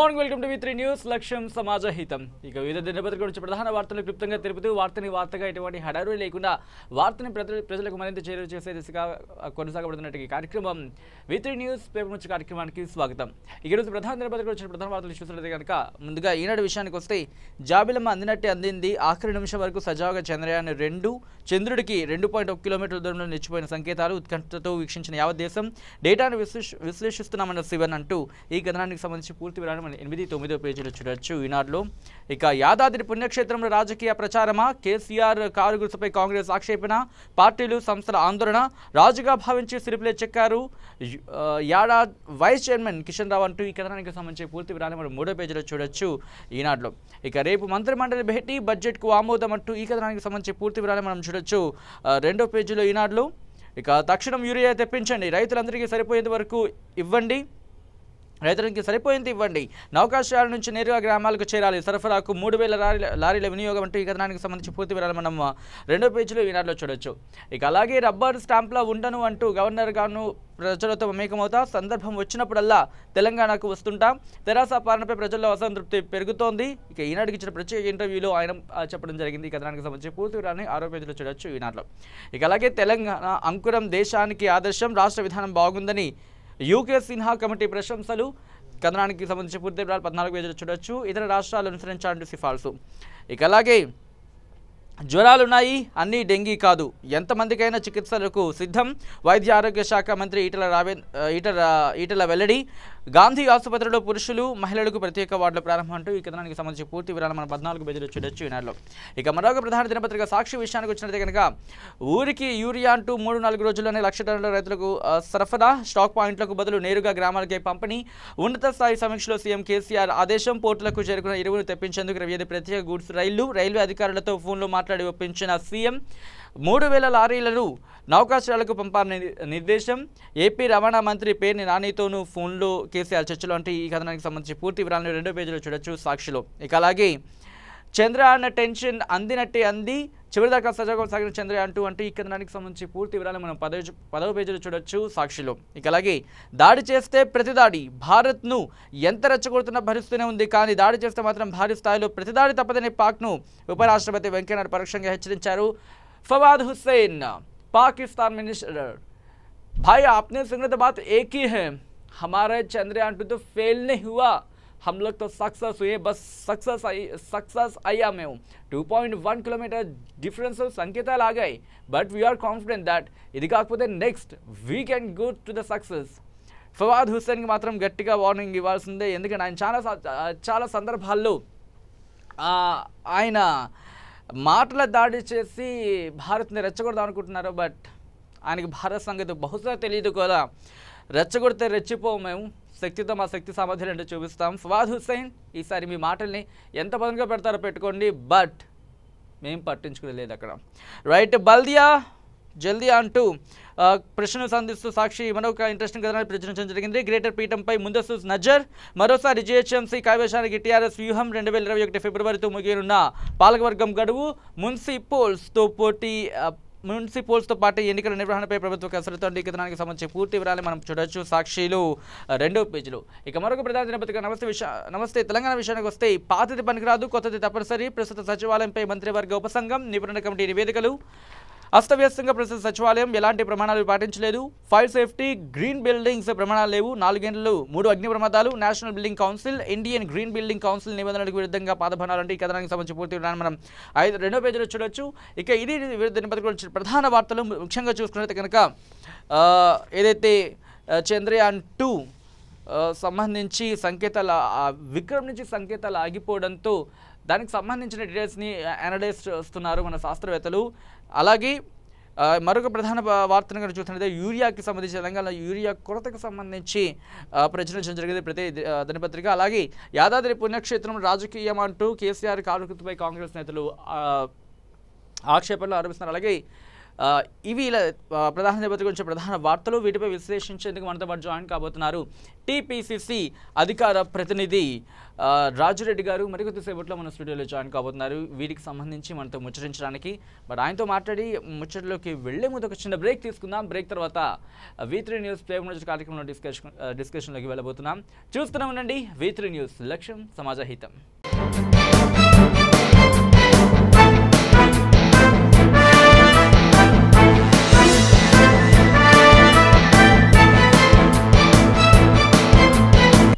Good morning, welcome to V3 news. లక్ష్యం సమాజ హితం. ఇక వివిధ దినపత్రికల నుంచి ప్రధాన వార్తలను క్లుప్తంగా తెలుపుతూ వార్తగా ఎటువంటి హడారు లేకుండా వార్తని ప్రజలకు మరింత చేరువ చేసే దిశగా కొనసాగబడుతున్నట్టు ఈ కార్యక్రమం V3 న్యూస్ పేపర్ నుంచి కార్యక్రమానికి స్వాగతం. ఈ రోజు ప్రధాన దినపత్రికల నుంచి ప్రధాన వార్తలు చూసినట్లయితే కనుక ముందుగా ఈనాడు విషయానికి వస్తే జాబిలమ్మ అందినట్టే అందింది. ఆఖరి నిమిషం వరకు సజావుగా చంద్రయాన్ 2 చంద్రుడికి 2.1 కిలోమీటర్ల దూరంలో నిలిచిపోయిన సంకేతాలు ఉత్కంఠతో వీక్షించిన యావత్ దేశం డేటాను విశ్లేషిస్తున్నామన్న శివన్ అంటూ ఈ కథనానికి సంబంధించి పూర్తి వివరాలు మనం 8-9 పేజీలో చూడొచ్చు ఈనాడులో. ఇక యాదాద్రి పుణ్యక్షేత్రంలో రాజకీయ ప్రచారమా, కేసీఆర్ కారు గుర్తుపై కాంగ్రెస్ ఆక్షేపణ, పార్టీలు సంస్థల ఆందోళన, రాజుగా భావించి సిరిపులే చెక్కారు యాడా వైస్ చైర్మన్ కిషన్ రావు అంటూ ఈ కథనానికి సంబంధించి పూర్తి వివరాలు మనం 3వ పేజీలో చూడొచ్చు ఈనాడులో. ఇక రేపు మంత్రిమండలి భేటీ, బడ్జెట్కు ఆమోదం అంటూ ఈ కథనానికి సంబంధించి పూర్తి వివరాలు మనం చూడొచ్చు 2వ పేజీలో ఈనాడులో. ఇక తక్షణం యూరియా తెప్పించండి, రైతులందరికీ సరిపోయేంత వరకు ఇవ్వండి, రైతులకి సరిపోయింది ఇవ్వండి, నౌకాశ్రయాల నుంచి నేరుగా గ్రామాలకు చేరాలి, సరఫరాకు 3000 లారీల వినియోగం అంటూ ఈ కథనానికి సంబంధించి పూర్తి వివరాలు మనం 2వ పేజీలో ఈనాడులో చూడొచ్చు. ఇక అలాగే రబ్బర్ స్టాంప్లా ఉండను అంటూ గవర్నర్ గాను ప్రజలతో మమేకమవుతా, సందర్భం వచ్చినప్పుడల్లా తెలంగాణకు వస్తుంటాం, తెరాస పాలనపై ప్రజల్లో అసంతృప్తి పెరుగుతోంది. ఇక ఈనాడుకి ఇచ్చిన ప్రత్యేక ఇంటర్వ్యూలో ఆయన చెప్పడం జరిగింది. ఈ కథనానికి సంబంధించి పూర్తి వివరాన్ని 6వ పేజీలో చూడొచ్చు ఈనాడులో. ఇక అలాగే తెలంగాణ అంకురం దేశానికి ఆదర్శం, రాష్ట్ర విధానం బాగుందని యూకే సిన్హా కమిటీ ప్రశంసలు. కథనానికి సంబంధించి పూర్తి వివరాలు 14 పేజీలు చూడొచ్చు. ఇతర రాష్ట్రాలు అనుసరించాలంటూ సిఫార్సు. ఇక అలాగే జ్వరాలున్నాయి, అన్నీ డెంగీ కాదు, ఎంతమందికైనా చికిత్సలకు సిద్ధం, వైద్య ఆరోగ్య శాఖ మంత్రి ఈటల వెల్లడి. గాంధీ ఆసుపత్రిలో పురుషులు మహిళలకు ప్రత్యేక వార్డుల ప్రారంభం అంటూ ఈ కథనానికి సంబంధించి పూర్తి వివరాలు మనం 14 పేజీలు చూడొచ్చు ఈనాడులో. ఇక మరొక ప్రధాన దినపత్రిక సాక్షి విషయానికి వచ్చినట్లయితే కనుక ఊరికి యూరియా అంటూ 3-4 రోజుల్లోనే 1,00,000 టన్నుల రైతులకు సరఫరా, స్టాక్ పాయింట్లకు బదులు నేరుగా గ్రామాలకే పంపిణీ, ఉన్నత స్థాయి సమీక్షలో సీఎం కేసీఆర్ ఆదేశం, పోర్టులకు చేరుకున్న ఎరువులు తెప్పించేందుకు 25 ప్రత్యేక గూడ్స్ రైల్వే అధికారులతో ఫోన్లో మాట్లాడి ఒప్పించిన సీఎం, 3000 లారీలను నౌకాశ్రయాలకు పంపాలని నిర్దేశం, ఏపీ రవాణా మంత్రి పేర్ని నానితోనూ ఫోన్లో కేసీఆర్ చర్చలు అంటే ఈ కథనానికి సంబంధించి పూర్తి వివరాలను 2వ పేజీలో చూడొచ్చు సాక్షిలో. ఇక అలాగే చంద్రయాన్ టెన్షన్ అందినట్టే అంది, చివరిదాకా సజావుగా సాగిన చంద్రయాన్ 2 అంటే ఈ కథనానికి సంబంధించి పూర్తి వివరాలు మనం 10వ పేజీలో చూడొచ్చు సాక్షిలో. ఇక అలాగే దాడి చేస్తే ప్రతిదాడి, భారత్ను ఎంత రెచ్చగొడుతున్నా భరిస్తూనే ఉంది, కానీ దాడి చేస్తే మాత్రం భారీ స్థాయిలో ప్రతిదాడి తప్పదని పాక్ను ఉపరాష్ట్రపతి వెంకయ్యనాయుడు పరోక్షంగా హెచ్చరించారు. ఫవాద్ హుస్సేన్ पाकिस्तान मिनिस्टर, भाई आपने सुना तो बात एक ही है, हमारे चंद्रयान 2 तो फेल नहीं हुआ, हम लोग तो सक्सेस हुए, बस सक्सेस आया में हूँ, 2.1 किलोमीटर डिफरेंस संकेताలు ఆగాయి, but we are confident that ఇది కాకపోతే next we can go to the success. Fawad హుస్సేన్కి మాత్రం గట్టిగా వార్నింగ్ ఇవ్వాల్సిందే, ఎందుకంటే ఆయన చాలా సందర్భాల్లో ఆయన మాటల దాడి చేసి భారత్ని రెచ్చగొడదాం అనుకుంటున్నారు. బట్ ఆయనకి భారత్ సంగతి బహుశా తెలియదు కదా, రెచ్చగొడితే రెచ్చిపోవు, మేము శక్తితో మా శక్తి సామర్థ్యాలు చూపిస్తాం. ఫవాద్ హుస్సేన్ ఈసారి మీ మాటల్ని ఎంత పదంగా పెడతారో పెట్టుకోండి, బట్ మేము పట్టించుకోలేదు అక్కడ. రైట్, బల్దియా జల్దీ అంటూ ప్రశ్నలు సంధిస్తూ సాక్షి మరొక ఇంట్రెస్టింగ్ కథనాన్ని ప్రచురించడం జరిగింది. గ్రేటర్ పీఠంపై ముందస్తు నజర్, మరోసారి జీహెచ్ఎంసీ కైవశానికి టీఆర్ఎస్ వ్యూహం, 2021 ఫిబ్రవరితో ముగియనున్న పాలకవర్గం గడువు, మున్సిపల్స్తో పాటు ఎన్నికల నిర్వహణపై ప్రభుత్వ కసరత్తు ఈ కథనానికి సంబంధించి పూర్తి వివరాలు మనం చూడొచ్చు సాక్షిలో 2వ పేజీలో. ఇక మరొక ప్రధాన దినపత్రిక నమస్తే తెలంగాణ విషయానికి వస్తే పాతది పనికిరాదు, కొత్తది తప్పనిసరి, ప్రస్తుత సచివాలయంపై మంత్రివర్గ ఉపసంఘం, నిపుణుల కమిటీ నివేదికలు. అస్తవ్యస్తంగా ప్రస్తుత సచివాలయం ఎలాంటి ప్రమాణాలు పాటించలేదు, ఫైర్ సేఫ్టీ, గ్రీన్ బిల్డింగ్స్ ప్రమాణాలు లేవు, 4 గంటలు 3 అగ్ని ప్రమాదాలు, national building council, Indian green building council నిబంధనలకు విరుద్ధంగా పాదభానాలంటే ఈ కథనానికి సంబంధించి పూర్తి వివరాన్ని మనం 2వ పేజీలో చూడొచ్చు. ఇక ఇది దినపత్రికలో ప్రధాన వార్తలు. ముఖ్యంగా చూసుకున్నట్లయితే కనుక ఏదైతే చంద్రయాన్ 2 సంబంధించి సంకేతాలు విక్రమ్ నుంచి సంకేతాలు ఆగిపోవడంతో దానికి సంబంధించిన డీటెయిల్స్ని అనలైజ్ చేస్తున్నారు మన శాస్త్రవేత్తలు. అలాగే మరొక ప్రధాన వార్తను కనుక చూసినట్లయితే యూరియాకి సంబంధించి తెలంగాణ యూరియా కొరతకు సంబంధించి ప్రచురించడం జరిగింది ప్రతి దినపత్రిక. అలాగే యాదాద్రి పుణ్యక్షేత్రం రాజకీయం అంటూ కేసీఆర్ కారు గుర్తుపై కాంగ్రెస్ నేతలు ఆక్షేపణలు ఆరోపిస్తున్నారు. అలాగే ఇవి ఇలా ప్రధాన నేపథ్యం గురించి ప్రధాన వార్తలు. వీటిపై విశ్లేషించేందుకు మనతో పాటు జాయిన్ కాబోతున్నారు టీపీసీసీ అధికార ప్రతినిధి రాజురెడ్డి గారు. మరికొద్దిసేపట్లో మన స్టూడియోలో జాయిన్ కాబోతున్నారు. వీటికి సంబంధించి మనతో ముచ్చరించడానికి. బట్ ఆయనతో మాట్లాడి ముచ్చట్లోకి వెళ్లే ముందు ఒక చిన్న బ్రేక్ తీసుకుందాం. బ్రేక్ తర్వాత V3 న్యూస్ ప్లే కార్యక్రమంలో డిస్కషన్లోకి వెళ్ళబోతున్నాం. చూస్తూనే ఉండండి V3 న్యూస్, లక్ష్యం సమాజ హితం.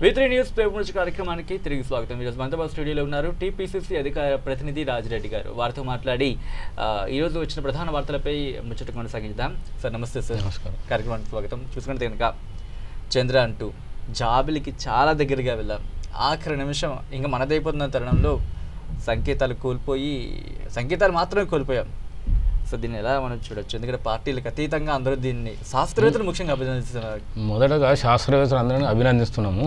V3 న్యూస్ ప్రేమృచి కార్యక్రమానికి తిరిగి స్వాగతం. ఈరోజు మనతో స్టూడియోలో ఉన్నారు టీపీసీసీ అధికార ప్రతినిధి రాజిరెడ్డి గారు. వారితో మాట్లాడి ఈరోజు వచ్చిన ప్రధాన వార్తలపై ముచ్చట కొనసాగిద్దాం. సార్ నమస్తే సార్. నమస్కారం. కార్యక్రమానికి స్వాగతం. చూసుకుంటే కనుక చంద్రయాన్ 2 జాబిలికి చాలా దగ్గరగా వెళ్ళాం. ఆఖరి నిమిషం ఇంకా మనదైపోతున్న తరుణంలో సంకేతాలు మాత్రమే కోల్పోయాం. సో దీన్ని ఎలా మనం చూడొచ్చు? ఎందుకంటే పార్టీలకు అతీతంగా అందరూ దీన్ని శాస్త్రవేత్తలు ముఖ్యంగా అభినందిస్తున్నారు. మొదటగా శాస్త్రవేత్తలు అందరినీ అభినందిస్తున్నాము.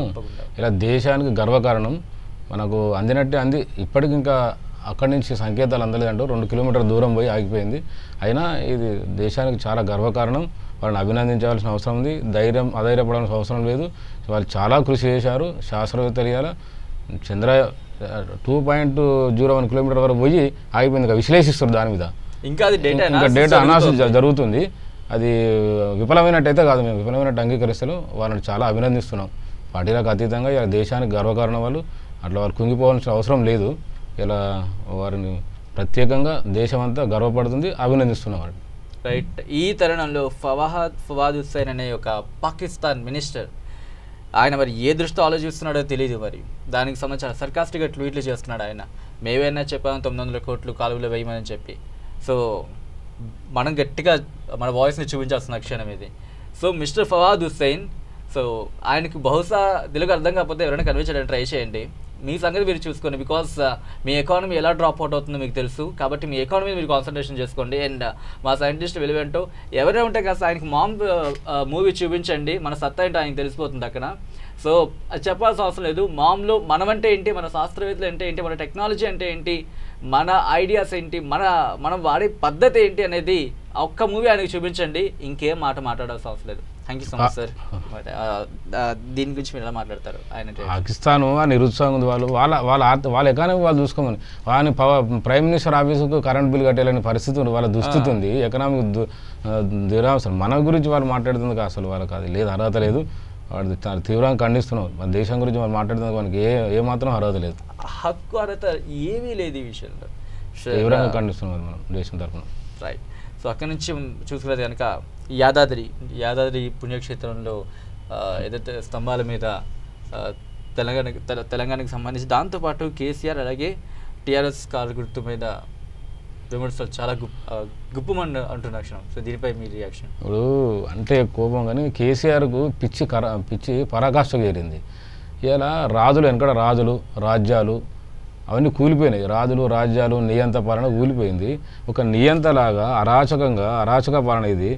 ఇలా దేశానికి గర్వకారణం మనకు అందినట్టే అంది. ఇప్పటికి ఇంకా అక్కడి నుంచి సంకేతాలు అందలేదంటూ 2 కిలోమీటర్ల దూరం పోయి ఆగిపోయింది. అయినా ఇది దేశానికి చాలా గర్వకారణం. వాళ్ళని అభినందించాల్సిన అవసరం ఉంది. అధైర్యపడాల్సిన అవసరం లేదు. వాళ్ళు చాలా కృషి చేశారు. శాస్త్రవేత్తలు ఇవాళ చంద్ర 2.01 కిలోమీటర్ వరకు పోయి ఆగిపోయింది. విశ్లేషిస్తారు దాని మీద. ఇంకా డేటా అనాలిసిస్ జరుగుతుంది. అది విఫలమైనట్టయితే కాదు, మేము విఫలమైనట్టు అంగీకరిస్తాను. వాళ్ళని చాలా అభినందిస్తున్నాం. పార్టీలకు అతీతంగా ఇలా దేశానికి గర్వకారణం వాళ్ళు. అట్లా వాళ్ళు కుంగిపోవాల్సిన అవసరం లేదు. ఇలా వారిని ప్రత్యేకంగా దేశం అంతా గర్వపడుతుంది, అభినందిస్తున్నాం వారిని. రైట్. ఈ తరుణంలో ఫవాద్ హుస్సేన్ అనే ఒక పాకిస్తాన్ మినిస్టర్, ఆయన మరి ఏ దృష్టితో ఆలోచిస్తున్నాడో తెలియదు. మరి దానికి సంబంధించిన సర్కాస్టిక్గా ట్వీట్లు చేస్తున్నాడు. ఆయన మేమైనా చెప్పాము 900 కోట్లు కాలువలో వేయమని చెప్పి. సో మనం గట్టిగా మన వాయిస్ని చూపించాల్సిన క్షణం ఇది. So mister Fawad Hussain, so ఆయనకి బహుశా తెలుగు అర్థం కాకపోతే ఎవరైనా కన్విన్స్ చేయడానికి ట్రై చేయండి. మీ సంగతి మీరు చూసుకోండి. బికాస్ మీ ఎకానమీ ఎలా డ్రాప్ అవుట్ అవుతుందో మీకు తెలుసు. కాబట్టి మీ ఎకానమీ మీరు కాన్సన్ట్రేషన్ చేసుకోండి. అండ్ మా సైంటిస్ట్ విలువేంటో ఎవరైనా ఉంటే కాస్త ఆయనకి మూవీ చూపించండి. మన సత్తా ఏంటో ఆయనకి తెలిసిపోతుంది అక్కడ. సో అది చెప్పాల్సిన అవసరం లేదు. మామ్లో మనమంటే ఏంటి, మన శాస్త్రవేత్తలు అంటే ఏంటి, మన టెక్నాలజీ అంటే ఏంటి, మన ఐడియాస్ ఏంటి, మనం వాడే పద్ధతి ఏంటి అనేది ఒక్క మూవీ ఆయనకి చూపించండి. ఇంకేం మాట్లాడాల్సిన అవసరం లేదు. Thank you so much sir. దీని గురించి మీరు ఎలా మాట్లాడతారు? ఆయన పాకిస్తాన్ నిరుత్సాహం ఉంది. వాళ్ళ ఎకానమీ వాళ్ళు చూసుకోమని వాళ్ళని ప్రైమ్ మినిస్టర్ ఆఫీసుకు కరెంట్ బిల్ కట్టేయాలని పరిస్థితి ఉంది. వాళ్ళ దుస్థితి ఉంది. ఎకనామిక్ దురావసరం. మన గురించి వాళ్ళు మాట్లాడుతుంది అసలు వాళ్ళకి అది లేదు, అర్హత లేదు. వాడు తీవ్రంగా ఖండిస్తున్నాం. మన దేశం గురించి మనం మాట్లాడుతుంది మనకి ఏమాత్రం అర్హత లేదు, హక్కు అర్హత ఏమీ లేదు ఈ విషయంలో. తీవ్రంగా ఖండిస్తున్నాం మనం దేశం తరఫున. రైట్. సో అక్కడి నుంచి చూసుకునేది కనుక యాదాద్రి పుణ్యక్షేత్రంలో ఏదైతే స్తంభాల మీద తెలంగాణకి సంబంధించి, దాంతోపాటు కేసీఆర్ అలాగే టీఆర్ఎస్ కారు గుర్తు మీద విమర్శలు చాలా గుప్పమని అంటున్న క్షణం. సో దీనిపై మీ రియాక్షన్? ఇప్పుడు అంటే కోపం, కానీ కేసీఆర్కు పిచ్చి పరాకాష్ఠకు చేరింది. ఇలా వెనకడ రాజ్యాలు అవన్నీ కూలిపోయినాయి. రాజ్యాలు నియంత పాలన కూలిపోయింది. ఒక నియంతలాగా అరాచక పాలన ఇది.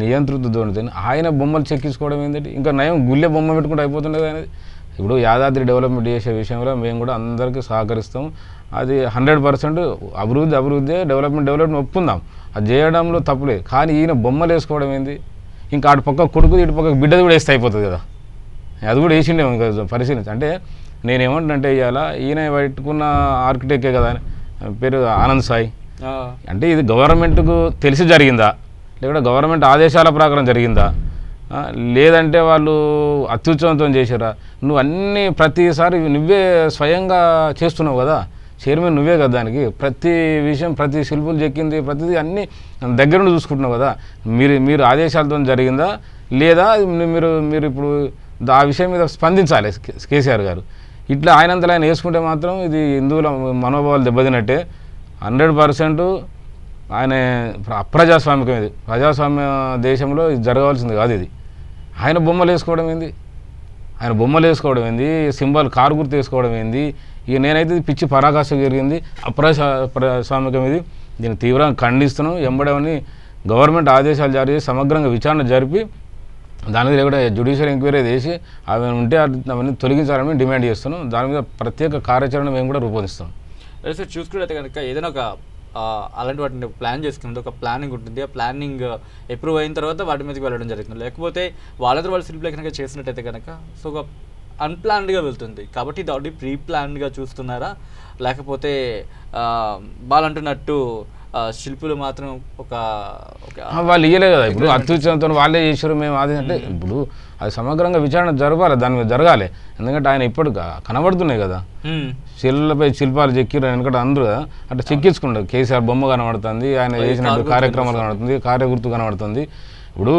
నియంత్రితుడు ఆయన బొమ్మలు చెక్కించుకోవడం ఏంటంటే ఇంకా నయం గుళ్ళె బొమ్మ పెట్టుకుంటూ అయిపోతుండేది అనేది. ఇప్పుడు యాదాద్రి డెవలప్మెంట్ చేసే విషయంలో మేము కూడా అందరికీ సహకరిస్తాం. అది 100% అభివృద్ధి డెవలప్మెంట్ ఒప్పుకుందాం. అది చేయడంలో తప్పులేదు. కానీ ఈయన బొమ్మలు వేసుకోవడం ఏంది? ఇంకా అటు పక్క కొడుకు ఇటు పక్క బిడ్డది కూడా వేస్తే అయిపోతుంది కదా. అది కూడా వేసిండే ఇంకా పరిశీలించి. అంటే నేనేమంటున్నంటే ఇవాళ ఈయన పెట్టుకున్న ఆర్కిటెక్టే కదా, పేరు ఆనంద్ సాయి. అంటే ఇది గవర్నమెంట్కు తెలిసి జరిగిందా, లేకుంటే గవర్నమెంట్ ఆదేశాల ప్రకారం జరిగిందా, లేదంటే వాళ్ళు అత్యుత్సాహంతో చేశారా? నువ్వు అన్నీ ప్రతిసారి నువ్వే స్వయంగా చేస్తున్నావు కదా, చైర్మన్ నువ్వే కదా. దానికి ప్రతి విషయం, ప్రతి శిల్పులు చెక్కింది, ప్రతిదీ అన్నీ దగ్గరుండి చూసుకుంటున్నావు కదా. మీరు ఆదేశాలతో జరిగిందా లేదా? మీరు ఇప్పుడు ఆ విషయం మీద స్పందించాలి కేసీఆర్ గారు. ఇట్లా ఆయనంతలో ఆయన వేసుకుంటే మాత్రం ఇది హిందువుల మనోభావాలు దెబ్బతినట్టే. 100% ఆయన అప్రజాస్వామికం. ఇది ప్రజాస్వామ్య దేశంలో ఇది జరగాల్సింది కాదు. ఇది ఆయన బొమ్మలు వేసుకోవడం ఏంది, సింబల్ కారు గుర్తు వేసుకోవడం ఏంది? ఇక నేనైతే పిచ్చి పరాకాష్ఠ జరిగింది, అప్రజాస్వామికం ఇది. దీన్ని తీవ్రంగా ఖండిస్తున్నాం. ఎంబడవని గవర్నమెంట్ ఆదేశాలు జారీ చేసి సమగ్రంగా విచారణ జరిపి దాని మీద కూడా జ్యుడిషియల్ ఎంక్వైరీ చేసి అవి ఉంటే అవన్నీ తొలగించాలని డిమాండ్ చేస్తున్నాం. దాని మీద ప్రత్యేక కార్యాచరణ మేము కూడా రూపొందిస్తాం. సార్ చూసుకుంటే కనుక ఏదైనా ఒక అలాంటి వాటిని ప్లాన్ చేసుకున్నది ఒక ప్లానింగ్ ఉంటుంది. ఆ ప్లానింగ్ అప్రూవ్ అయిన తర్వాత వాటి మీదకి వెళ్ళడం జరుగుతుంది. లేకపోతే వాళ్ళతో వాళ్ళు శిల్పలేఖనంగా చేసినట్టయితే కనుక సో ఒక అన్ప్లాన్డ్గా వెళ్తుంది. కాబట్టి ఇది ఆల్రెడీ ప్రీ ప్లాన్డ్గా చూస్తున్నారా, లేకపోతే వాళ్ళు అంటున్నట్టు శిల్పులు మాత్రం వాళ్ళు ఇయ్యలేదు కదా. ఇప్పుడు అత్యుత్సవంతో వాళ్ళే చేశారు మేము అది అంటే ఇప్పుడు అది సమగ్రంగా విచారణ జరగాలి, దాని మీద జరగాలి. ఎందుకంటే ఆయన ఇప్పుడు కనబడుతున్నాయి కదా, శిల్పలపై శిల్పాలు చెక్కిరు ఎందుకంటే అందరూ అట్లా చెక్కించుకుంటారు. కేసీఆర్ బొమ్మ కనబడుతుంది, ఆయన చేసినట్టు కార్యక్రమాలు కనబడుతుంది, కార్యగుర్తు కనబడుతుంది. ఇప్పుడు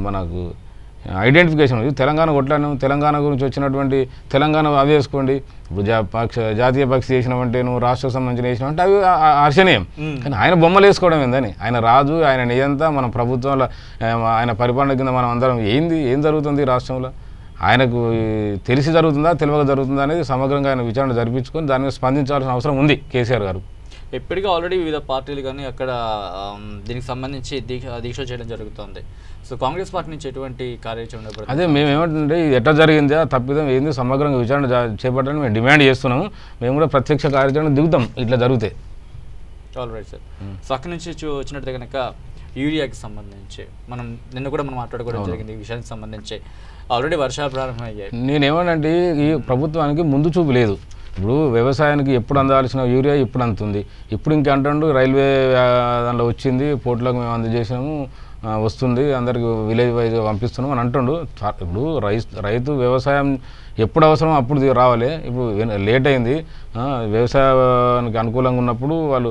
మనకు ఐడెంటిఫికేషన్ తెలంగాణ కొట్లాను, తెలంగాణ గురించి వచ్చినటువంటి తెలంగాణ అవి వేసుకోండి. ఇప్పుడు జాతీయ పక్షి చేసినామంటే నువ్వు రాష్ట్రకు సంబంధించిన వేసినామంటే అవి హర్షణీయం. కానీ ఆయన బొమ్మలు వేసుకోవడం ఏందని, ఆయన రాజు, ఆయన నియంత, మన ప్రభుత్వంలో ఆయన పరిపాలన కింద మనం అందరం ఏం జరుగుతుంది రాష్ట్రంలో, ఆయనకు తెలిసి జరుగుతుందా తెలియక జరుగుతుందా అనేది సమగ్రంగా ఆయన విచారణ జరిపించుకొని దాని మీద స్పందించాల్సిన అవసరం ఉంది కేసీఆర్ గారు. ఇప్పటికీ ఆల్రెడీ వివిధ పార్టీలు కానీ అక్కడ దీనికి సంబంధించి దీక్ష చేయడం జరుగుతుంది. సో కాంగ్రెస్ పార్టీ నుంచి ఎటువంటి కార్యాచరణ? అదే మేము ఏమంటుంటే ఎట్లా జరిగింది, తప్పిదం ఏంది, సమగ్రంగా విచారణ చేపట్టని మేము డిమాండ్ చేస్తున్నాము. మేము కూడా ప్రత్యక్ష కార్యాచరణ దిగుతాం ఇట్లా జరిగితే. All right sir. సో అక్కడి నుంచి వచ్చినట్టు కనుక యూరియాకి సంబంధించి నిన్న కూడా మనం మాట్లాడుకోవడం జరిగింది. ఈ విషయానికి సంబంధించి ఆల్రెడీ వర్షాలు ప్రారంభమయ్యాయి. నేనేమనంటే ఈ ప్రభుత్వానికి ముందు చూపు లేదు. ఇప్పుడు వ్యవసాయానికి ఎప్పుడు అందాల్సిన యూరియా ఇప్పుడు అందుతుంది. ఇప్పుడు ఇంకా అంటుండు రైల్వే దాంట్లో వచ్చింది, పోర్టులకు మేము అందజేసాము, వస్తుంది, అందరికి విలేజ్ వైజ్గా పంపిస్తున్నాం అని అంటుండు. ఇప్పుడు రైతు వ్యవసాయం ఎప్పుడు అవసరం అప్పుడు రావాలి. ఇప్పుడు లేట్ అయింది. వ్యవసాయానికి అనుకూలంగా ఉన్నప్పుడు వాళ్ళు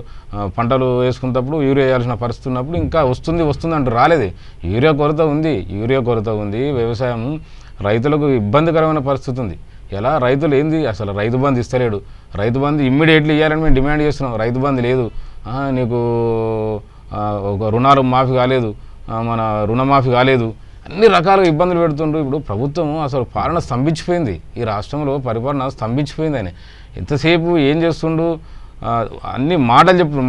పంటలు వేసుకున్నప్పుడు యూరియా వేయాల్సిన పరిస్థితి ఉన్నప్పుడు ఇంకా వస్తుంది అంటూ రాలేదు. యూరియా కొరత ఉంది. వ్యవసాయం రైతులకు ఇబ్బందికరమైన పరిస్థితి ఉంది. ఎలా రైతులు ఏంది అసలు రైతు బంధు ఇస్తలేడు. రైతు బంధు ఇమ్మీడియట్లీ ఇవ్వాలని మేము డిమాండ్ చేస్తున్నాం. రైతు బంధు లేదు, నీకు ఒక రుణాలు మాఫీ కాలేదు, మన రుణమాఫీ కాలేదు, అన్ని రకాలుగా ఇబ్బందులు పెడుతుండ్రు. ఇప్పుడు ప్రభుత్వం అసలు పాలన స్తంభించిపోయింది. ఈ రాష్ట్రంలో పరిపాలన స్తంభించిపోయింది. అని ఎంతసేపు ఏం చేస్తుండు, అన్ని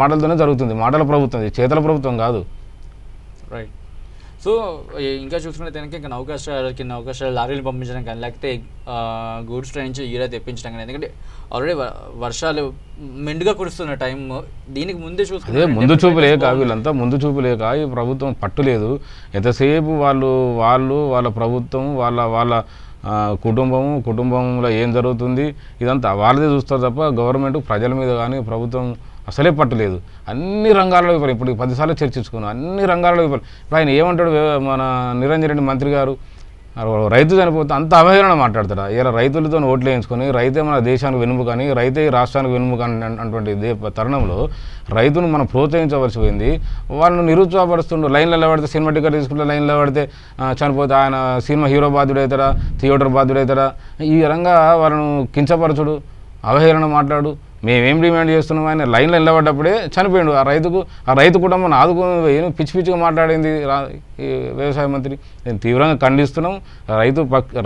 మాటలతోనే జరుగుతుంది. మాటల ప్రభుత్వం, చేతల ప్రభుత్వం కాదు. రైట్. సో ఇంకా చూసుకుంటే కనుక ఇంకా నౌకాశ్రయాలు లారీలు పంపించడం కానీ లేకపోతే గూడ్స్ ట్రైన్ నుంచి యూరియా తెప్పించడం కానీ, ఎందుకంటే ఆల్రెడీ వర్షాలు మెండుగా కురుస్తున్న టైం, దీనికి ముందే చూసుకుంటే ముందు చూపు లేక వీళ్ళంతా ముందు చూపు లేక ఈ ప్రభుత్వం పట్టులేదు. ఎంతసేపు వాళ్ళ ప్రభుత్వం వాళ్ళ కుటుంబంలో ఏం జరుగుతుంది ఇదంతా వాళ్ళదే చూస్తారు తప్ప గవర్నమెంట్ ప్రజల మీద కానీ ప్రభుత్వం అసలే పట్టలేదు. అన్ని రంగాల్లో విఫలం. ఇప్పుడు 10 సార్లు చర్చించుకున్నాం, అన్ని రంగాల్లో విఫలం. ఇప్పుడు ఆయన ఏమంటాడు, మన నిరంజన్ రెడ్డి మంత్రి గారు రైతు చనిపోతే అంత అవహేళన మాట్లాడతాడు. ఇలా రైతులతో ఓట్లు వేయించుకొని రైతే మన దేశానికి వెనుముక అని, రైతే రాష్ట్రానికి వెనుముక అన్నటువంటి తరుణంలో రైతును మనం ప్రోత్సహించవలసి పోయింది. వాళ్ళను నిరుత్సాహపరుస్తుండ్రు. లైన్లో నిలబడితే సినిమా టికెట్ తీసుకుంటే లైన్లో నిలబడితే చనిపోతే ఆయన సినిమా హీరో బాధ్యుడవుతారా, థియేటర్ బాధ్యుడవుతారా, ఈ విధంగా వాళ్ళను కించపరచుడు, అవహేళన మాట్లాడు. మేమేం డిమాండ్ చేస్తున్నాం, ఆయన లైన్లో నిలబడ్డప్పుడే చనిపోయాడు. ఆ రైతు కుటుంబాన్ని ఆదుకుని పిచ్చిగా మాట్లాడింది ఈ వ్యవసాయ మంత్రి. నేను తీవ్రంగా ఖండిస్తున్నాం.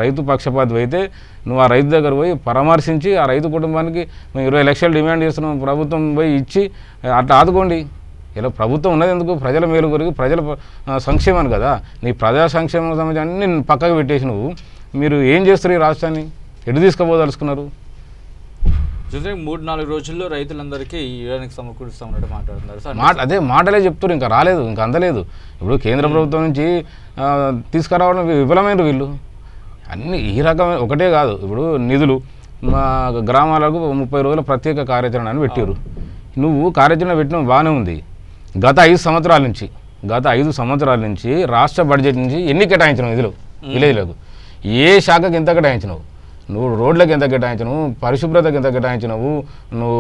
రైతు పక్షపాతి అయితే నువ్వు ఆ రైతు దగ్గర పోయి పరామర్శించి ఆ రైతు కుటుంబానికి మేము 20 లక్షలు డిమాండ్ చేస్తున్నాం, ప్రభుత్వం పోయి ఇచ్చి అట్లా ఆదుకోండి. ఇలా ప్రభుత్వం ఉన్నది ఎందుకు, ప్రజల మేలు కొరకు, ప్రజల సంక్షేమాన్ని కదా. నీ ప్రజా సంక్షేమం సంబంధించి అన్ని పక్కకు పెట్టేసి మీరు ఏం చేస్తారు, ఈ రాష్ట్రాన్ని ఎటు తీసుకుపోదలుచుకున్నారు? చూస్తే 3-4 రోజుల్లో రైతులందరికీ ఈ యూరియానికి సమకూరుస్తామన్నట్టు మాట్లాడుతున్నారు. అదే మాటలే చెప్తారు, ఇంకా రాలేదు, ఇంకా అందలేదు. ఇప్పుడు కేంద్ర ప్రభుత్వం నుంచి తీసుకురావడం విఫలమైన వీళ్ళు అన్ని ఈ రకమైన ఒకటే కాదు. ఇప్పుడు నిధులు మా గ్రామాలకు 30 రోజుల ప్రత్యేక కార్యాచరణ అని పెట్టారు. నువ్వు కార్యాచరణ పెట్టడం బాగానే ఉంది. గత 5 సంవత్సరాల నుంచి రాష్ట్ర బడ్జెట్ నుంచి ఎన్ని కేటాయించినావు నిధులు విలేజ్లకు? ఏ శాఖకి ఎంత కేటాయించినావు? నువ్వు రోడ్లకు ఎంత కేటాయించినావు, పరిశుభ్రతకి ఎంత కేటాయించినావు, నువ్వు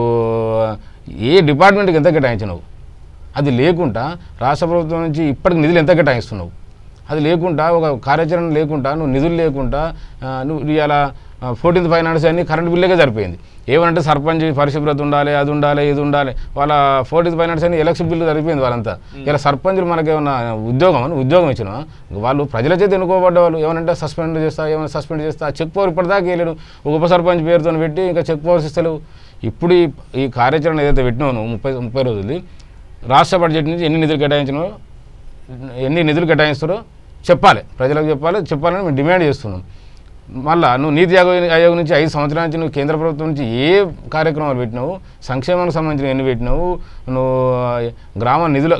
ఏ డిపార్ట్మెంట్కి ఎంత కేటాయించినావు? అది లేకుండా రాష్ట్ర ప్రభుత్వం నుంచి ఇప్పటికి నిధులు ఎంత కేటాయిస్తున్నావు? అది లేకుండా ఒక కార్యాచరణ లేకుండా నువ్వు నిధులు లేకుండా నువ్వు ఇలా 14th ఫైనాన్స్ అన్ని కరెంట్ బిల్లుగా సరిపోయింది. ఏమంటే సర్పంచ్ పరిశుభ్రత ఉండాలి, అది ఉండాలి, ఇది ఉండాలి. వాళ్ళ 14th ఫైనాన్స్ అని ఎలక్షన్ బిల్లు సరిపోయింది వాళ్ళంతా. ఇలా సర్పంచులు మనకేమన్నా ఉద్యోగం ఇచ్చినా వాళ్ళు ప్రజల చేత ఎన్నుకోబడ్డ వాళ్ళు. ఏమనంటే సస్పెండ్ చేస్తా చెక్ పవర్ ఇప్పటిదాకా వేయలేడు. ఉప సర్పంచ్ పేరుతో పెట్టి ఇంకా చెక్ పవర్స్ ఇస్తలేవు. ఇప్పుడు ఈ కార్యాచరణ ఏదైతే పెట్టినావు 30 రోజులు రాష్ట్ర బడ్జెట్ నుంచి ఎన్ని నిధులు కేటాయిస్తారో చెప్పాలి, ప్రజలకు చెప్పాలని మేము డిమాండ్ చేస్తున్నాం. మళ్ళా నువ్వు నీతి ఆయోగ్ నుంచి 5 సంవత్సరాల నుంచి నువ్వు కేంద్ర ప్రభుత్వం నుంచి ఏ కార్యక్రమాలు పెట్టినావు, సంక్షేమానికి సంబంధించిన ఎన్ని పెట్టినావు, నువ్వు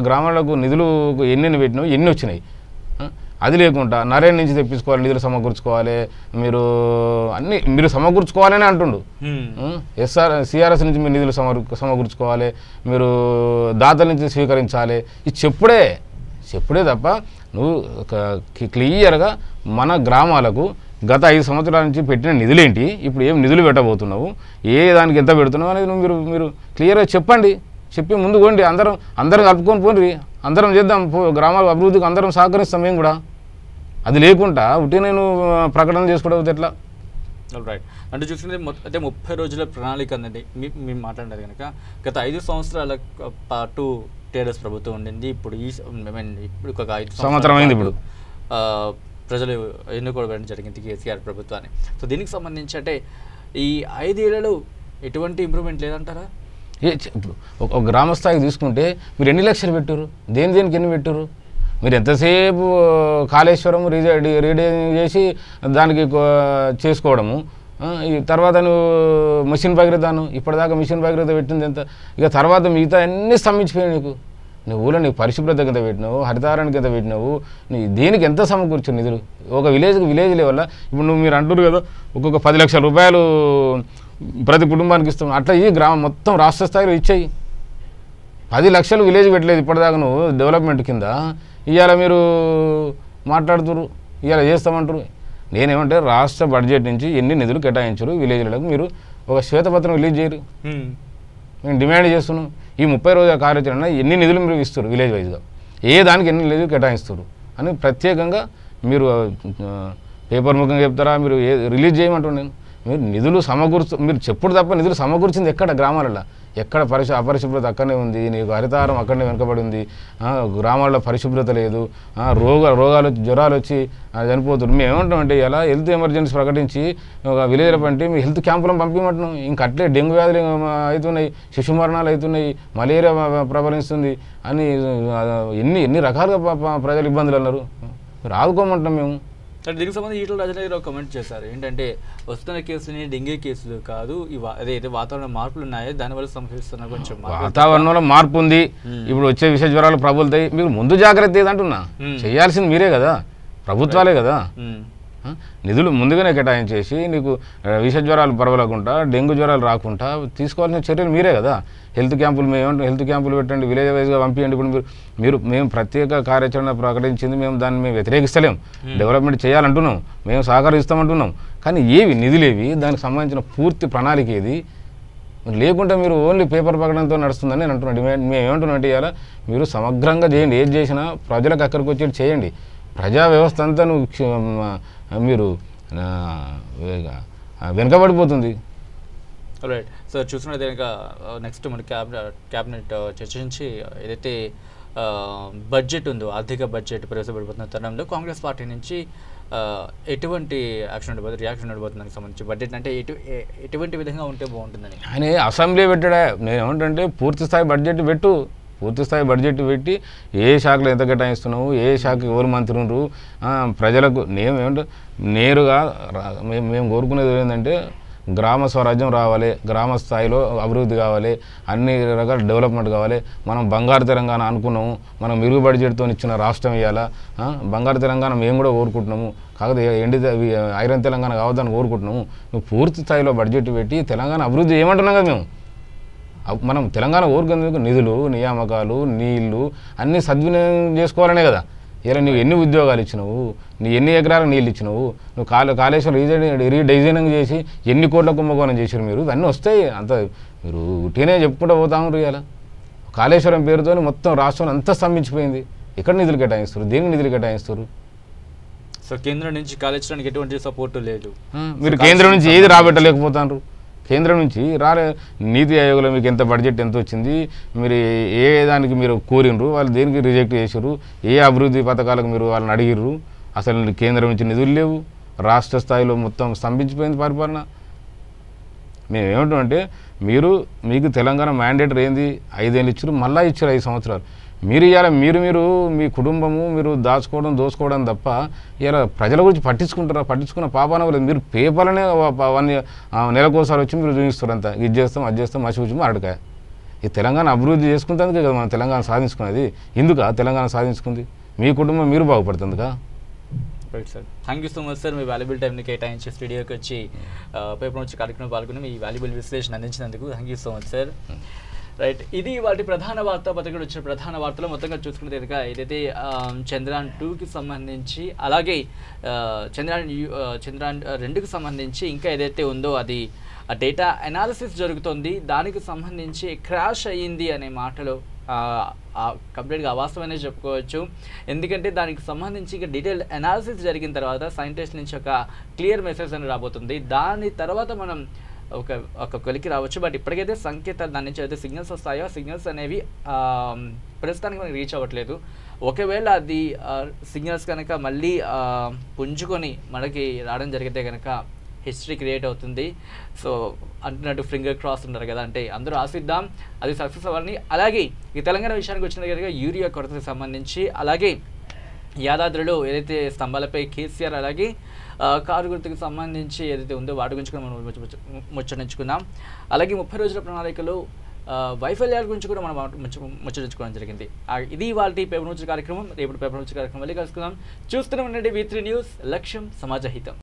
గ్రామాలకు నిధులు ఎన్ని పెట్టినావు, ఎన్ని వచ్చినాయి? అది లేకుండా నరేన్ నుంచి తెప్పించుకోవాలి, నిధులు సమకూర్చుకోవాలి, మీరు సమకూర్చుకోవాలని అంటుండు. సిఆర్ఎస్ నుంచి మీరు నిధులు సమకూర్చుకోవాలి, మీరు దాతల నుంచి స్వీకరించాలి. ఇది చెప్పుడే తప్ప నువ్వు క్లియర్గా మన గ్రామాలకు గత 5 సంవత్సరాల నుంచి పెట్టిన నిధులేంటి, ఇప్పుడు ఏం నిధులు పెట్టబోతున్నావు, ఏ దానికి ఎంత పెడుతున్నావు అనేది మీరు క్లియర్గా చెప్పండి. చెప్పి ముందు పోండి, అందరం కలుపుకొని పోండి, అందరం చేద్దాం, గ్రామాల అభివృద్ధికి అందరం సహకరిస్తాం మేము కూడా. అది లేకుండా ఉంటే నేను ప్రకటన చేసుకోవడం ఎట్లా? రైట్. అంటే చూసుకుంటే అంటే 30 రోజుల ప్రణాళిక అనేది మేము మాట్లాడేది కనుక గత 5 సంవత్సరాల పాటు టీఆర్ఎస్ ప్రభుత్వం ఉండింది. ఇప్పుడు ఇప్పుడు ఒక 5 సంవత్సరం అయింది. ఇప్పుడు ప్రజలు ఎన్నుకోవడం జరిగింది కేసీఆర్ ప్రభుత్వాన్ని. సో దీనికి సంబంధించి అంటే ఈ 5 ఏళ్లలో ఎటువంటి ఇంప్రూవ్మెంట్ లేదంటారా? ఇప్పుడు ఒక గ్రామ స్థాయికి తీసుకుంటే మీరు ఎన్ని లక్షలు పెట్టారు, దేనికి ఎన్ని పెట్టారు? మీరు ఎంతసేపు కాళేశ్వరం రీడైజింగ్ చేసి దానికి చేసుకోవడము, ఈ తర్వాత నువ్వు మిషన్ భగీరథను ఇప్పటిదాకా మిషన్ భగీరథ పెట్టింది ఎంత, ఇక తర్వాత మిగతా అన్నీ స్తంభించిపోయాయి. నువ్వు ఊళ్ళో నీకు పరిశుభ్రతకి ఎంత పెట్టినావు, హరితారానికి ఎంత పెట్టినావు, నీ దేనికి ఎంత సమకూర్చు నిధులు ఒక విలేజ్ లెవెల్లో. ఇప్పుడు మీరు అంటున్నారు కదా ఒక్కొక్క 10 లక్షల రూపాయలు ప్రతి కుటుంబానికి ఇస్తాం, అట్లా ఈ గ్రామం మొత్తం రాష్ట్ర స్థాయిలో ఇచ్చాయి. 10 లక్షలు విలేజ్ పెట్టలేదు ఇప్పటిదాకా నువ్వు డెవలప్మెంట్ కింద. ఇవాళ మీరు మాట్లాడుతున్నారు, ఇవాళ చేస్తామంటారు. నేనేమంటే రాష్ట్ర బడ్జెట్ నుంచి ఎన్ని నిధులు కేటాయించరు విలేజ్లకు, మీరు ఒక శ్వేతపత్రం రిలీజ్ చేయరు. మేము డిమాండ్ చేస్తున్నాం, ఈ 30 రోజుల కార్యాచరణ ఎన్ని నిధులు మీరు ఇస్తారు విలేజ్ వైజ్గా, ఏ దానికి ఎన్ని నిధులు కేటాయిస్తారు అని ప్రత్యేకంగా మీరు పేపర్ ముఖంగా చెప్తారా, మీరు రిలీజ్ చేయమంటున్నాను నేను. మీరు నిధులు మీరు చెప్పుడు తప్ప నిధులు సమకూర్చింది ఎక్కడ గ్రామాలలో? ఎక్కడ అపరిశుభ్రత అక్కడనే ఉంది, నీకు హరితారం అక్కడనే వెనుకబడి ఉంది, గ్రామాల్లో పరిశుభ్రత లేదు, రోగాలు జ్వరాలు వచ్చి చనిపోతుంది. మేము ఏమంటామంటే ఇలా హెల్త్ ఎమర్జెన్సీ ప్రకటించి ఒక విలేజ్ల పంటి మీ హెల్త్ క్యాంపులను పంపించమంటున్నాం. ఇంకా అట్లే డెంగ్యూ వ్యాధులు అవుతున్నాయి, శిశు మరణాలు అవుతున్నాయి, మలేరియా ప్రబలిస్తుంది అని ఎన్ని రకాలుగా ప్రజలు ఇబ్బందులు అన్నారు. మీరు ఆదుకోమంటున్నాం మేము. దీనికి సంబంధించి ఈటల రాజేంద్రరావు కామెంట్ చేశారు ఏంటంటే వస్తున్న కేసులని డెంగ్యూ కేసులు కాదు, అదైతే వాతావరణ మార్పులు ఉన్నాయో దానివల్ల సంభవిస్తున్న కొంచెం వాతావరణంలో మార్పు ఉంది. ఇప్పుడు వచ్చే విష జ్వరాలు ప్రబలుతాయి, మీరు ముందు జాగ్రత్త ఏదంటున్నా చేయాల్సింది మీరే కదా, ప్రభుత్వాలే కదా. నిధులు ముందుగానే కేటాయించేసి నీకు విష జ్వరాలు ప్రబలకుండా డెంగ్యూ జ్వరాలు రాకుండా తీసుకోవాల్సిన చర్యలు మీరే కదా. హెల్త్ క్యాంపులు హెల్త్ క్యాంపులు పెట్టండి, విలేజ్ వైజ్గా పంపించండి. ఇప్పుడు మేము ప్రత్యేక కార్యాచరణ ప్రకటించింది, మేము వ్యతిరేకిస్తలేం, డెవలప్మెంట్ చేయాలంటున్నాం, మేము సహకరిస్తామంటున్నాం. కానీ నిధులేవి, దానికి సంబంధించిన పూర్తి ప్రణాళిక ఏది లేకుంటే మీరు ఓన్లీ పేపర్ ప్రకటనతో నడుస్తుందని నేను అంటున్నాను. మేము ఏమంటున్నాం ఇవాళ మీరు సమగ్రంగా చేయండి, ఏది చేసినా ప్రజలకు అక్కడికి వచ్చేది చేయండి. ప్రజా వ్యవస్థ అంతా మీరు వెనుకబడిపోతుంది. రైట్ సార్, చూసుకున్నది కనుక నెక్స్ట్ మన క్యాబినెట్ చర్చించి ఏదైతే బడ్జెట్ ఉందో ఆర్థిక బడ్జెట్ ప్రవేశపెడిపోతున్న తరుణంలో కాంగ్రెస్ పార్టీ నుంచి ఎటువంటి యాక్షన్ ఉండబోతుంది, రియాక్షన్ ఉండబోతుంది దానికి సంబంధించి బడ్జెట్ అంటే ఎటువంటి విధంగా ఉంటే బాగుంటుందని ఆయన అసెంబ్లీ పెట్టడా. నేను ఏమంటే పూర్తి స్థాయి బడ్జెట్ పెట్టి ఏ శాఖలో ఎంత కేటాయిస్తున్నావు, ఏ శాఖకి ఎవరు మంత్రి ఉన్నారు, ప్రజలకు నేరుగా మేము కోరుకునేది ఏంటంటే గ్రామ స్వరాజ్యం రావాలి, గ్రామ స్థాయిలో అభివృద్ధి కావాలి, అన్ని రకాల డెవలప్మెంట్ కావాలి. మనం బంగారు తెలంగాణ అనుకున్నాము, మనం మెరుగు బడ్జెట్తో ఇచ్చిన రాష్ట్రం ఇవ్వాలా, బంగారు తెలంగాణ మేము కూడా కోరుకుంటున్నాము. కాకపోతే ఐరన్ తెలంగాణ కావద్దని కోరుకుంటున్నాము. నువ్వు పూర్తి స్థాయిలో బడ్జెట్ పెట్టి తెలంగాణ అభివృద్ధి ఏమంటున్నాం కదా మేము. మనం తెలంగాణ కోరుకునేందుకు నిధులు, నియామకాలు, నీళ్లు అన్నీ సద్వినియోగం చేసుకోవాలనే కదా. ఇలా నువ్వు ఎన్ని ఉద్యోగాలు ఇచ్చినావు, నీ ఎన్ని ఎకరాలకు నీళ్ళు ఇచ్చినావు, నువ్వు కాళేశ్వరం రీడైజింగ్ చేసి ఎన్ని కోట్ల కుంభకోణం చేసారు మీరు, ఇవన్నీ వస్తాయి. అంత మీరు ఉట్టినే చెప్పుకుంటూ పోతాము. ఇలా కాళేశ్వరం పేరుతో మొత్తం రాష్ట్రం అంతా స్తంభించిపోయింది. ఎక్కడ నిధులు కేటాయిస్తారు, దేనికి నిధులు కేటాయిస్తారు? సో కేంద్రం నుంచి కాళేశ్వరానికి ఎటువంటి సపోర్టు లేదు. మీరు కేంద్రం నుంచి ఏది రాబెట్టలేకపోతారు. కేంద్రం నుంచి నీతి ఆయోగ్లో మీకు ఎంత బడ్జెట్ ఎంత వచ్చింది, మీరు ఏ దానికి మీరు కోరినరు, వాళ్ళు దేనికి రిజెక్ట్ చేసారు, ఏ అభివృద్ధి పథకాలకు మీరు వాళ్ళని అడిగిర్రు. అసలు కేంద్రం నుంచి నిధులు లేవు, రాష్ట్ర స్థాయిలో మొత్తం స్తంభించిపోయింది పరిపాలన. మేము ఏమంటామంటే మీకు తెలంగాణ మ్యాండేటరీ ఏంది, 5 ఏళ్ళు ఇచ్చారు, మళ్ళీ ఇచ్చారు 5 సంవత్సరాలు. మీరు ఇవాళ మీరు మీ కుటుంబము మీరు దోచుకోవడం తప్ప ఇలా ప్రజల గురించి పట్టించుకున్న పాపాన లేదు. మీరు పేపర్లనే నెలకోసారి వచ్చి మీరు చూపిస్తారు అంతా ఇది చేస్తాం అది చేస్తాం మసి అడకాయ. ఈ తెలంగాణ అభివృద్ధి చేసుకుంటేందుకే కదా మనం తెలంగాణ సాధించుకున్నది. ఇందుక తెలంగాణ సాధించుకుంది మీ కుటుంబం మీరు బాగుపడుతుందిగా. Right sir, thank you so much sir. మీ వాల్యుబుల్ టైంని కేటాయించి స్టూడియోకి వచ్చి పేపర్ వచ్చి కార్యక్రమం పాల్గొని మీ వాల్యుబుల్ విశ్లేషణ అందించినందుకు thank you so much sir. Right, ఇది వాటి ప్రధాన వార్త పత్రికలు వచ్చిన ప్రధాన వార్తలు మొత్తంగా చూసుకుంటే కనుక ఏదైతే చంద్రయాన్ 2కి సంబంధించి అలాగే చంద్రయాన్ 2కి సంబంధించి ఇంకా ఏదైతే ఉందో అది ఆ డేటా అనాలిసిస్ జరుగుతుంది. దానికి సంబంధించి క్రాష్ అయ్యింది అనే మాటలు కంప్లీట్గా అవాస్తవనే చెప్పుకోవచ్చు. ఎందుకంటే దానికి సంబంధించి ఇక డీటెయిల్ అనాలిసిస్ జరిగిన తర్వాత సైంటిస్ట్ నుంచి ఒక క్లియర్ మెసేజ్ అని రాబోతుంది. దాని తర్వాత మనం ఒక కొలికి రావచ్చు. బట్ ఇప్పటికైతే సంకేతాలు దాని నుంచి అయితే సిగ్నల్స్ వస్తాయో సిగ్నల్స్ అనేవి ప్రస్తుతానికి మనకి రీచ్ అవ్వట్లేదు. ఒకవేళ అది సిగ్నల్స్ కనుక మళ్ళీ పుంజుకొని మనకి రావడం జరిగితే కనుక హిస్టరీ క్రియేట్ అవుతుంది. సో అంటున్నట్టు ఫింగర్ క్రాస్ ఉన్నారు కదా, అంటే అందరూ ఆశిద్దాం అది సక్సెస్ అవ్వాలని. అలాగే ఈ తెలంగాణ విషయానికి వచ్చిన కనుక యూరియా కొరతకు సంబంధించి అలాగే యాదాద్రిలో ఏదైతే స్తంభాలపై కేసీఆర్ అలాగే కారు గుర్తుకు సంబంధించి ఏదైతే ఉందో వాటి గురించి కూడా మనం ముచ్చటించుకున్నాం. అలాగే 30 రోజుల ప్రణాళికలో వైఫల్యాల గురించి కూడా మనం ముచ్చటించుకోవడం జరిగింది. ఇది వాళ్ళ పేపర్ నుంచి కార్యక్రమం. రేపు పేపర్ నుంచి కార్యక్రమం మళ్ళీ కలుసుకుందాం. చూస్తూనే ఉండండి V3 న్యూస్, లక్ష్యం సమాజహితం.